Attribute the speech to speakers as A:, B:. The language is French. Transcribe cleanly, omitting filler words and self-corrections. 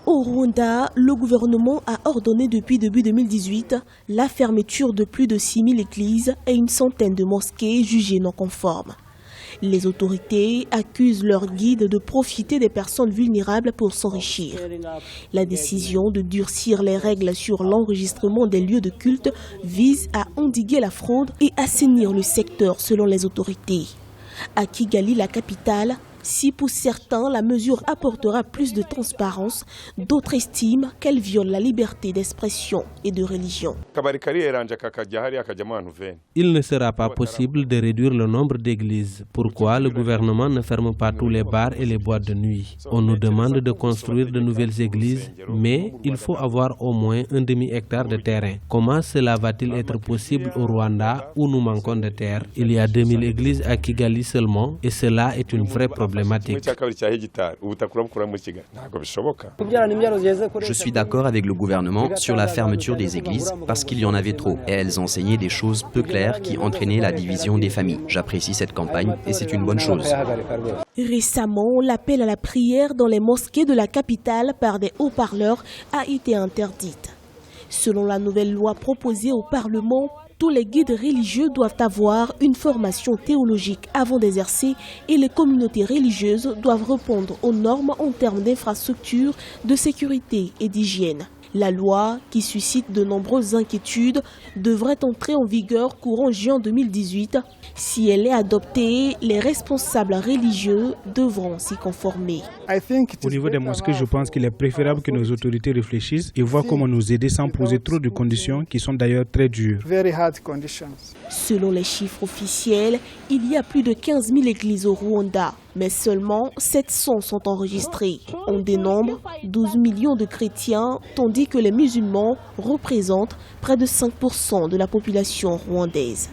A: Au Rwanda, le gouvernement a ordonné depuis début 2018 la fermeture de plus de 6000 églises et une centaine de mosquées jugées non conformes. Les autorités accusent leurs guides de profiter des personnes vulnérables pour s'enrichir. La décision de durcir les règles sur l'enregistrement des lieux de culte vise à endiguer la fraude et assainir le secteur selon les autorités. À Kigali, la capitale, si pour certains la mesure apportera plus de transparence, d'autres estiment qu'elle viole la liberté d'expression et de religion.
B: Il ne sera pas possible de réduire le nombre d'églises. Pourquoi le gouvernement ne ferme pas tous les bars et les boîtes de nuit? On nous demande de construire de nouvelles églises, mais il faut avoir au moins un demi-hectare de terrain. Comment cela va-t-il être possible au Rwanda où nous manquons de terre? Il y a 2000 églises à Kigali seulement et cela est une vraie problématique.
C: Je suis d'accord avec le gouvernement sur la fermeture des églises parce qu'il y en avait trop et elles enseignaient des choses peu claires qui entraînaient la division des familles. J'apprécie cette campagne et c'est une bonne chose.
A: Récemment, l'appel à la prière dans les mosquées de la capitale par des haut-parleurs a été interdite. Selon la nouvelle loi proposée au Parlement, tous les guides religieux doivent avoir une formation théologique avant d'exercer et les communautés religieuses doivent répondre aux normes en termes d'infrastructures, de sécurité et d'hygiène. La loi, qui suscite de nombreuses inquiétudes, devrait entrer en vigueur courant juin 2018. Si elle est adoptée, les responsables religieux devront s'y conformer.
D: Au niveau des mosquées, je pense qu'il est préférable que nos autorités réfléchissent et voient comment nous aider sans poser trop de conditions qui sont d'ailleurs très dures.
A: Selon les chiffres officiels, il y a plus de 15 000 églises au Rwanda, mais seulement 700 sont enregistrées. On dénombre 12 millions de chrétiens, tandis que les musulmans représentent près de 5% de la population rwandaise.